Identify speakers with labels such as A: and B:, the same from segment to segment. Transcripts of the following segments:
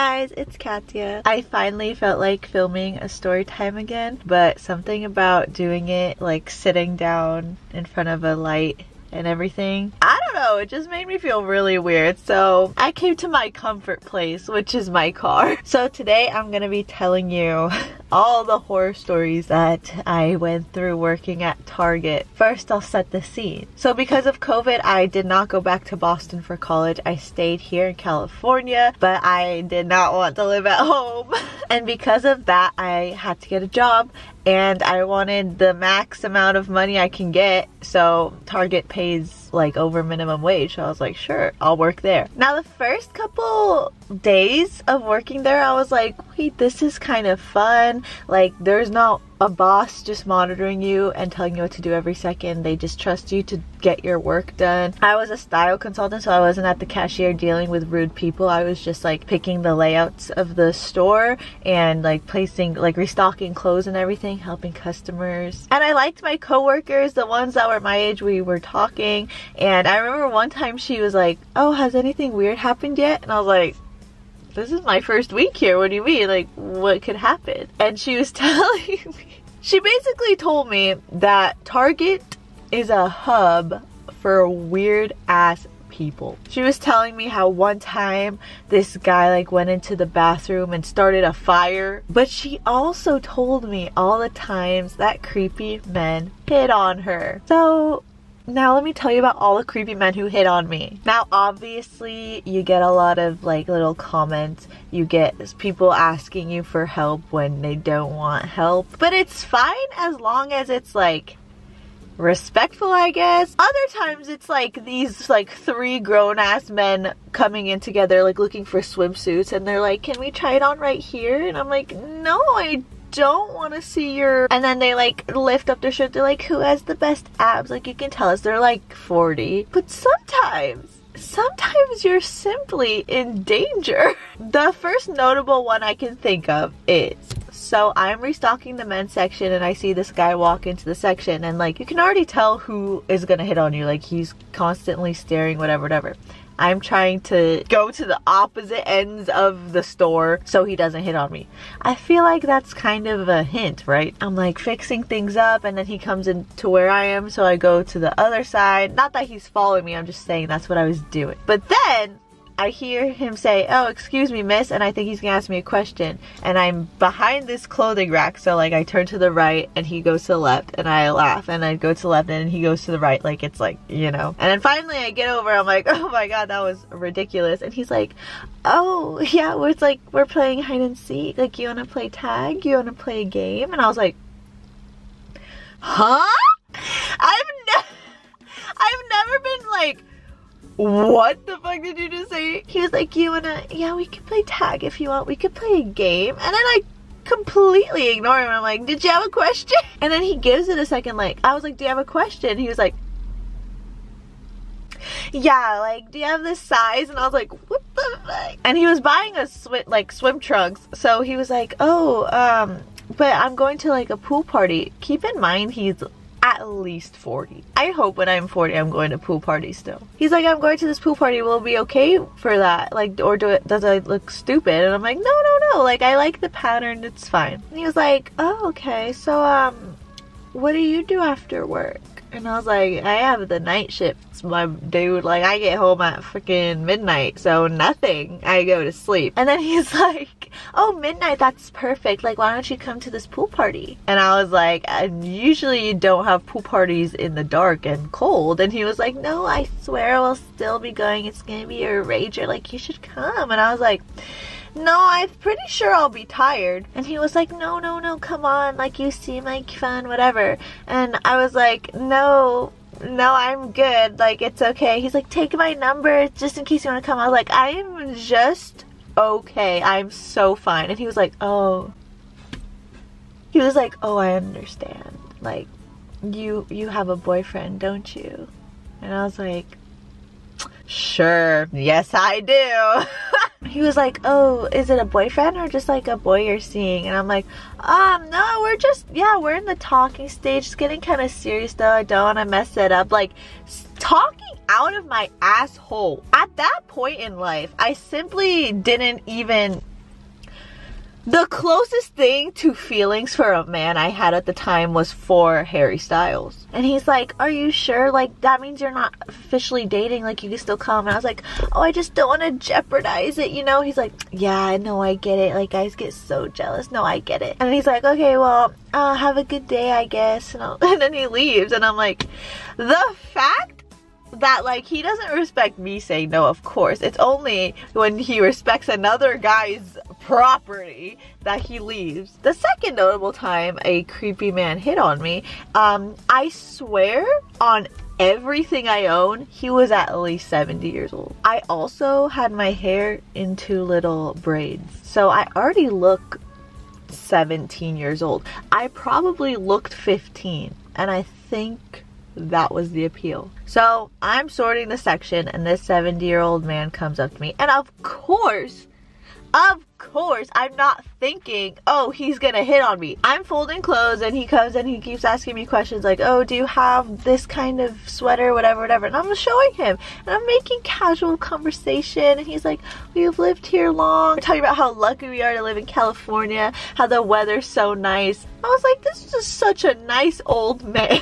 A: guys, it's Katya. I finally felt like filming a story time again, but something about doing it like sitting down in front of a light and everything, I don't know, it just made me feel really weird. So I came to my comfort place, which is my car. So today I'm gonna be telling you all the horror stories that I went through working at Target. First, I'll set the scene. So because of COVID, I did not go back to Boston for college. I stayed here in California, but I did not want to live at home. And because of that, I had to get a job, and I wanted the max amount of money I can get. So Target pays like over minimum wage, so I was like, sure, I'll work there. Now the first couple days of working there, I was like, wait, this is kind of fun. Like, there's not a boss just monitoring you and telling you what to do every second. They just trust you to get your work done. I was a style consultant, so I wasn't at the cashier dealing with rude people. I was just like picking the layouts of the store and like placing, like restocking clothes and everything, helping customers. And I liked my coworkers, the ones that were my age. We were talking, and I remember one time she was like, oh, has anything weird happened yet? And I was like, this is my first week here, what do you mean? Like, what could happen? And she was telling me, she basically told me that Target is a hub for weird ass people. She was telling me how one time this guy like went into the bathroom and started a fire, but she also told me all the times that creepy men hit on her. So now let me tell you about all the creepy men who hit on me. Now obviously you get a lot of like little comments. You get people asking you for help when they don't want help. But it's fine as long as it's like respectful, I guess. Other times it's like these like three grown-ass men coming in together like looking for swimsuits, and they're like, can we try it on right here? And I'm like, no, I don't want to see your... And then they like lift up their shirt. They're like, who has the best abs? Like, you can tell us. They're like 40. But sometimes you're simply in danger. The first notable one I can think of is, so I'm restocking the men's section and I see this guy walk into the section, and like you can already tell who is gonna hit on you. Like, he's constantly staring, whatever. I'm trying to go to the opposite ends of the store so he doesn't hit on me. I feel like that's kind of a hint, right? I'm like fixing things up, and then he comes in to where I am, so I go to the other side. Not that he's following me, I'm just saying that's what I was doing. But then I hear him say, oh, excuse me, miss, and I think he's gonna ask me a question. And I'm behind this clothing rack, so like I turn to the right and he goes to the left, and I laugh, and I go to the left and he goes to the right, like it's like, you know. And then finally I get over, I'm like, oh my god, that was ridiculous. And he's like, oh yeah, it's like we're playing hide and seek, like you wanna play tag, you wanna play a game? And I was like, huh? I've never been like, what the fuck did you just say? He was like, you wanna, yeah, we could play tag if you want, we could play a game. And then I completely ignore him. I'm like, did you have a question? And then he gives it a second, like, I was like, do you have a question? He was like, yeah, like, do you have this size? And I was like, what the fuck? And he was buying a swim trunks, so he was like, oh, but I'm going to like a pool party. Keep in mind, he's at least 40. I hope when I'm 40 I'm going to pool party still. He's like, I'm going to this pool party, will it be okay for that? Like, or does I look stupid? And I'm like, no, like I like the pattern, it's fine. And he was like, oh, okay, so what do you do after work? And I was like, I have the night shifts, my dude. Like, I get home at freaking midnight, so nothing. I go to sleep. And then he's like, oh, midnight, that's perfect. Like, why don't you come to this pool party? And I was like, usually you don't have pool parties in the dark and cold. And he was like, no, I swear we'll still be going. It's gonna be a rager. Like, you should come. And I was like, no, I'm pretty sure I'll be tired. And he was like, no, come on, like, you seem like fun, whatever. And I was like, no, I'm good, like, it's okay. He's like, take my number just in case you want to come. I was like, I'm just okay, I'm so fine. And he was like, oh, I understand, like, you have a boyfriend, don't you? And I was like, sure, yes I do. He was like, oh, is it a boyfriend or just like a boy you're seeing? And I'm like, no, we're in the talking stage. It's getting kind of serious though. I don't want to mess it up. Like, talking out of my asshole. At that point in life, I simply didn't even The closest thing to feelings for a man I had at the time was for Harry Styles. And he's like, are you sure? Like, that means you're not officially dating, like you can still come. And I was like, oh, I just don't want to jeopardize it, you know? He's like, yeah, no, I get it. Like, guys get so jealous. No, I get it. And he's like, okay, well, have a good day, I guess. And then he leaves. And I'm like, the fact that, like, he doesn't respect me saying no, of course. It's only when he respects another guy's property that he leaves. The second notable time a creepy man hit on me, I swear on everything I own, he was at least 70 years old. I also had my hair in 2 little braids, so I already look 17 years old. I probably looked 15, and I think that was the appeal. So I'm sorting the section and this 70-year-old man comes up to me, and of course I'm not thinking, oh, he's gonna hit on me. I'm folding clothes and he comes and he keeps asking me questions like, oh, do you have this kind of sweater, whatever, and I'm showing him and I'm making casual conversation, and he's like, we've lived here long. We're talking about how lucky we are to live in California, how the weather's so nice. I was like, this is just such a nice old man.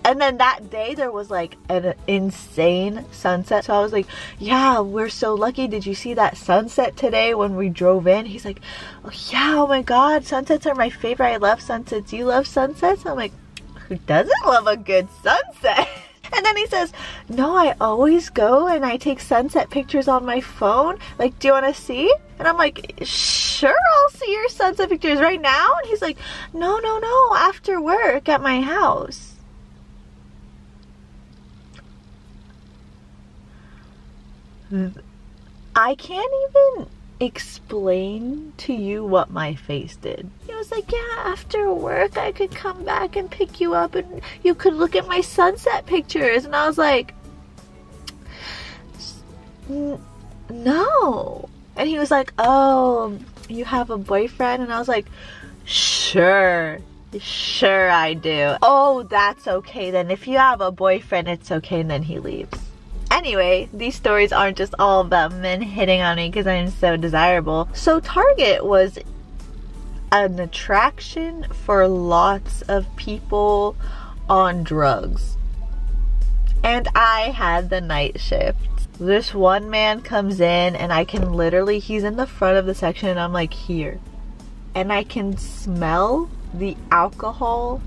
A: And then that day there was like an insane sunset. So I was like, yeah, we're so lucky. Did you see that sunset today when we drove in? He's like, oh yeah, oh my god, sunsets are my favorite. I love sunsets. You love sunsets? I'm like, who doesn't love a good sunset? And then he says, no, I always go and I take sunset pictures on my phone. Like, do you want to see? And I'm like, sure, I'll see your sunset pictures right now. And he's like, no, after work at my house. I can't even explain to you what my face did. He was like, yeah, after work I could come back and pick you up and you could look at my sunset pictures. And I was like, no. And he was like, oh, you have a boyfriend? And I was like, sure I do. Oh, that's okay then. If you have a boyfriend, it's okay. And then he leaves. Anyway, these stories aren't just all about men hitting on me because I'm so desirable. So Target was an attraction for lots of people on drugs. And I had the night shift. This one man comes in and I can literally, he's in the front of the section and I'm like here. And I can smell the alcohol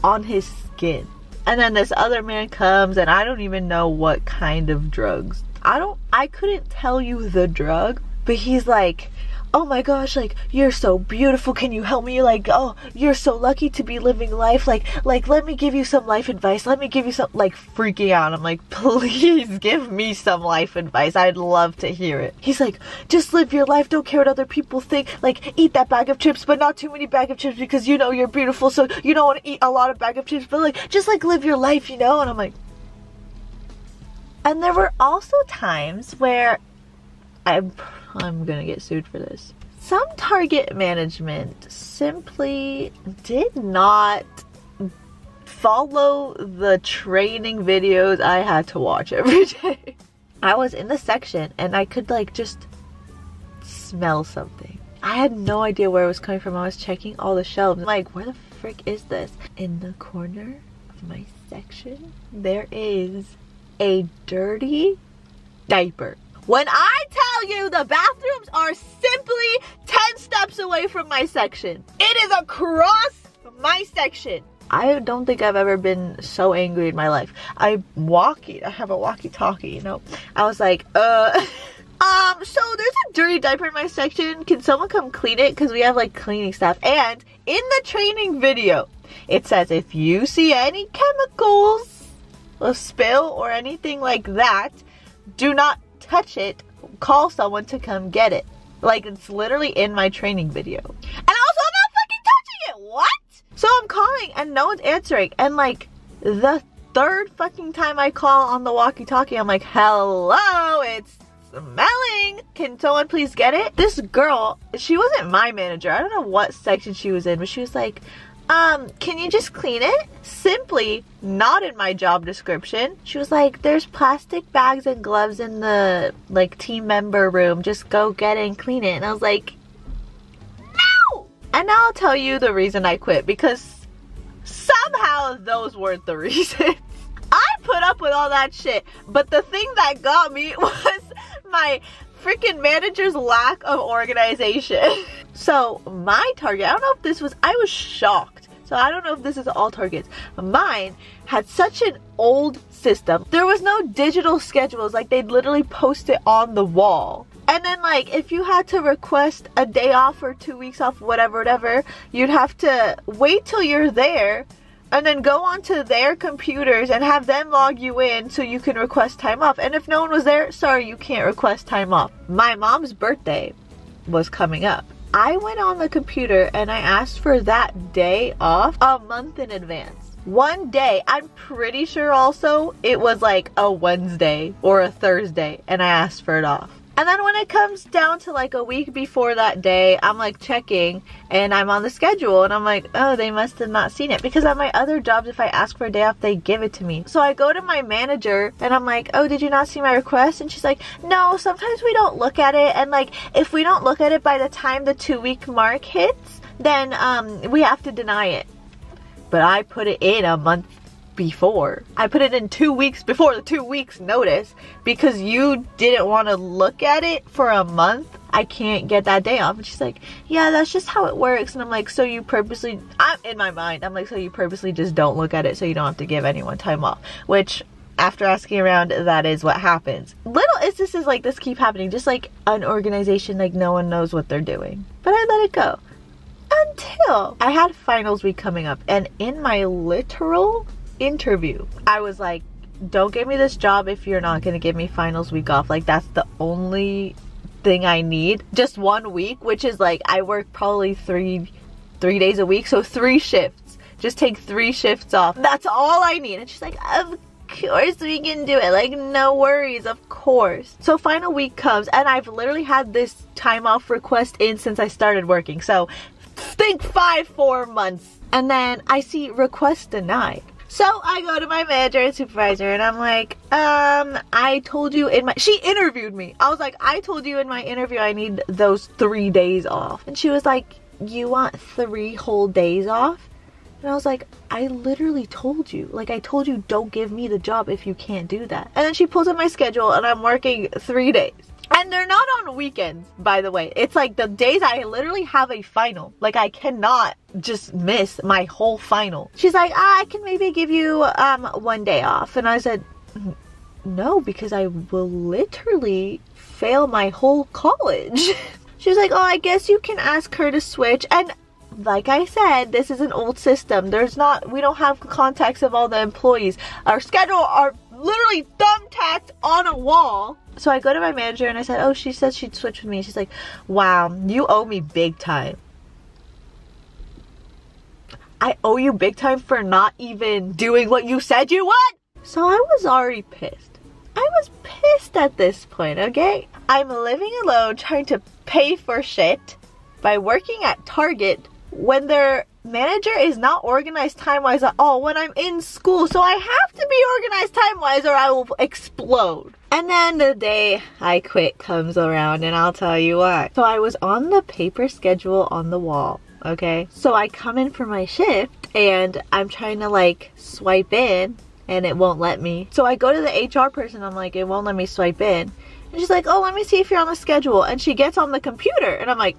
A: on his skin. And then this other man comes and I don't even know what kind of drugs. I couldn't tell you the drug, but he's like, oh my gosh, like, you're so beautiful, can you help me? Like, oh, you're so lucky to be living life. Like, let me give you some life advice. Let me give you some, like, freaking out. I'm like, please give me some life advice. I'd love to hear it. He's like, just live your life. Don't care what other people think. Like, eat that bag of chips, but not too many bag of chips because you know you're beautiful. So you don't want to eat a lot of bag of chips, but like, just like live your life, you know? And I'm like, and there were also times where I'm gonna get sued for this. Some Target management simply did not follow the training videos I had to watch every day. I was in the section and I could like just smell something. I had no idea where it was coming from. I was checking all the shelves. I'm like, where the frick is this? In the corner of my section, there is a dirty diaper. When I tell you the bathrooms are simply 10 steps away from my section. It is across my section. I don't think I've ever been so angry in my life. I have a walkie-talkie, you know. I was like, so there's a dirty diaper in my section. Can someone come clean it? Because we have like cleaning staff. And in the training video, it says if you see any chemicals, a spill or anything like that, do not touch it. Call someone to come get it. Like, it's literally in my training video. And also, I'm not fucking touching it. What? So I'm calling and no one's answering. And like the third fucking time I call on the walkie-talkie, I'm like, hello, it's smelling. Can someone please get it? This girl, she wasn't my manager. I don't know what section she was in, but she was like, can you just clean it? Simply not in my job description. She was like, there's plastic bags and gloves in the like team member room. Just go get it and clean it. And I was like, And now I'll tell you the reason I quit, because somehow those weren't the reasons. I put up with all that shit, but the thing that got me was my freaking manager's lack of organization. So my target, I don't know if this was, I was shocked. So I don't know if this is all targets. Mine had such an old system. There was no digital schedules, like they'd literally post it on the wall. And then like if you had to request a day off or 2 weeks off, whatever, you'd have to wait till you're there and then go onto their computers and have them log you in so you can request time off. And if no one was there, sorry, you can't request time off. My mom's birthday was coming up. I went on the computer and I asked for that day off a month in advance. One day, I'm pretty sure also it was like a Wednesday or a Thursday, and I asked for it off. And then when it comes down to like a week before that day, I'm like checking and I'm on the schedule and I'm like, oh, they must have not seen it. Because at my other jobs, if I ask for a day off, they give it to me. So I go to my manager and I'm like, oh, did you not see my request? And she's like, no, sometimes we don't look at it. And like, if we don't look at it by the time the 2-week mark hits, then we have to deny it. But I put it in a month before. I put it in 2 weeks before the 2 weeks notice because you didn't want to look at it for a month. I can't get that day off. And she's like, yeah, that's just how it works. And I'm like, so you purposely, I'm in my mind, I'm like, so you purposely just don't look at it so you don't have to give anyone time off. Which, after asking around, that is what happens. Little instances like this keep happening, just like an organization, like no one knows what they're doing. But I let it go. Until I had finals week coming up, and in my literal interview, I was like, don't give me this job if you're not gonna give me finals week off. Like, that's the only thing I need. Just 1 week, which is like, I work probably three days a week, so 3 shifts. Just take 3 shifts off. That's all I need. And she's like, of course we can do it. Like, no worries, of course. So final week comes, and I've literally had this time off request in since I started working. So think 4 months. And then I see request denied. So I go to my manager and supervisor and I'm like, I told you in my, she interviewed me. I was like, I told you in my interview I need those 3 days off. And she was like, you want 3 whole days off? And I was like, I literally told you. Like, I told you don't give me the job if you can't do that. And then she pulls up my schedule and I'm working 3 days. And they're not on weekends, by the way. It's like the days I literally have a final. Like, I cannot just miss my whole final. She's like, I can maybe give you 1 day off. And I said, no, because I will literally fail my whole college. She was like, oh, I guess you can ask her to switch. And like I said, this is an old system. We don't have contacts of all the employees. Our schedule are literally thumbtacked on a wall. So I go to my manager and I said, oh, she said she'd switch with me. She's like, wow, you owe me big time. I owe you big time for not even doing what you said you would? So I was already pissed. I was pissed at this point, okay? I'm living alone trying to pay for shit by working at Target when their manager is not organized time-wise at all when I'm in school. So I have to be organized time-wise or I will explode. And then the day I quit comes around and I'll tell you why. So I was on the paper schedule on the wall, okay? So I come in for my shift and I'm trying to like swipe in and it won't let me. So I go to the HR person, I'm like, it won't let me swipe in. And she's like, oh, let me see if you're on the schedule. And she gets on the computer and I'm like,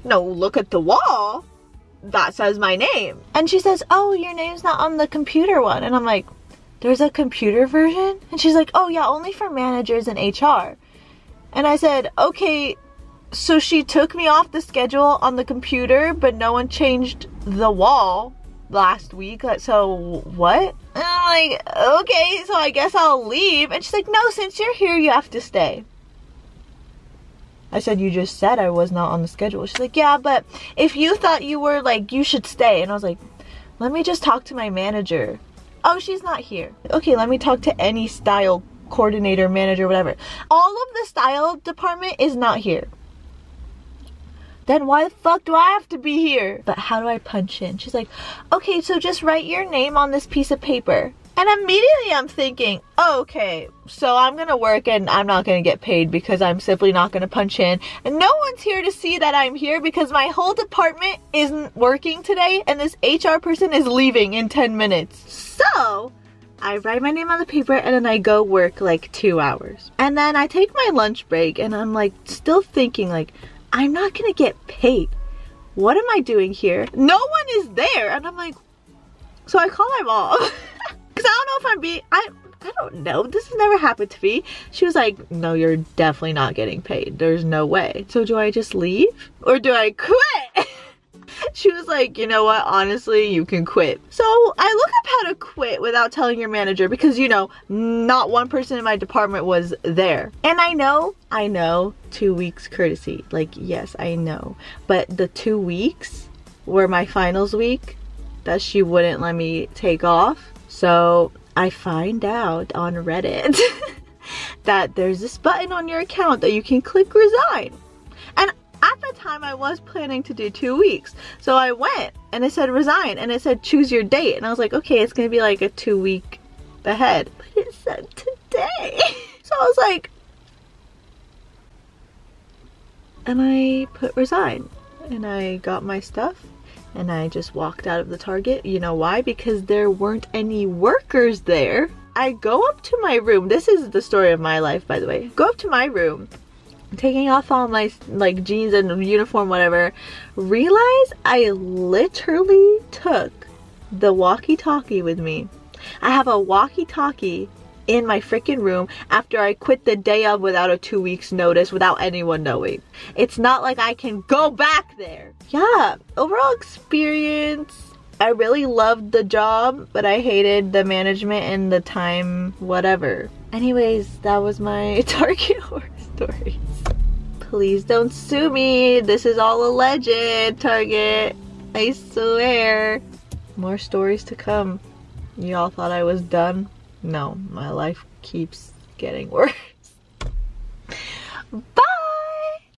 A: no, look at the wall. That says my name. And she says, oh, your name's not on the computer one. And I'm like, there's a computer version? And she's like, oh yeah, only for managers and HR. And I said, okay, so she took me off the schedule on the computer, but no one changed the wall last week. So what? And I'm like, okay, so I guess I'll leave. And she's like, no, since you're here, you have to stay. I said, you just said I was not on the schedule. She's like, yeah, but if you thought you were, like, you should stay. And I was like, let me just talk to my manager. Oh, she's not here. Okay, let me talk to any style coordinator, manager, whatever. All of the style department is not here. Then why the fuck do I have to be here? But how do I punch in? She's like, okay, so just write your name on this piece of paper. And immediately I'm thinking, oh, okay, so I'm gonna work and I'm not gonna get paid because I'm simply not gonna punch in. And no one's here to see that I'm here because my whole department isn't working today and this HR person is leaving in 10 minutes. So I write my name on the paper and then I go work like 2 hours. And then I take my lunch break and I'm like still thinking like, I'm not gonna get paid. What am I doing here? No one is there. And I'm like, so I call my mom. Cause I don't know if I'm being, I don't know. This has never happened to me. She was like, no, you're definitely not getting paid. There's no way. So do I just leave? Or do I quit? She was like, you know what, honestly, you can quit. So I look up how to quit without telling your manager because, you know, not one person in my department was there. And I know 2 weeks courtesy. Like, yes, I know. But the 2 weeks were my finals week that she wouldn't let me take off. So I find out on Reddit that there's this button on your account that you can click resign. And at the time I was planning to do 2 weeks. So I went and it said resign and it said choose your date. And I was like, okay, it's gonna be like a 2 week ahead. But it said today. So I was like, and I put resign and I got my stuff and I just walked out of the Target. You know why? Because there weren't any workers there. I go up to my room. This is the story of my life, by the way. Go up to my room, taking off all my like jeans and uniform, whatever, realize I literally took the walkie-talkie with me. I have a walkie-talkie in my freaking room after I quit the day of without a 2 weeks notice, without anyone knowing. It's not like I can go back there. Yeah, overall experience, I really loved the job, but I hated the management and the time, whatever. Anyways, that was my Target horror stories. Please don't sue me. This is all alleged, Target. I swear. More stories to come. Y'all thought I was done? No, my life keeps getting worse. Bye!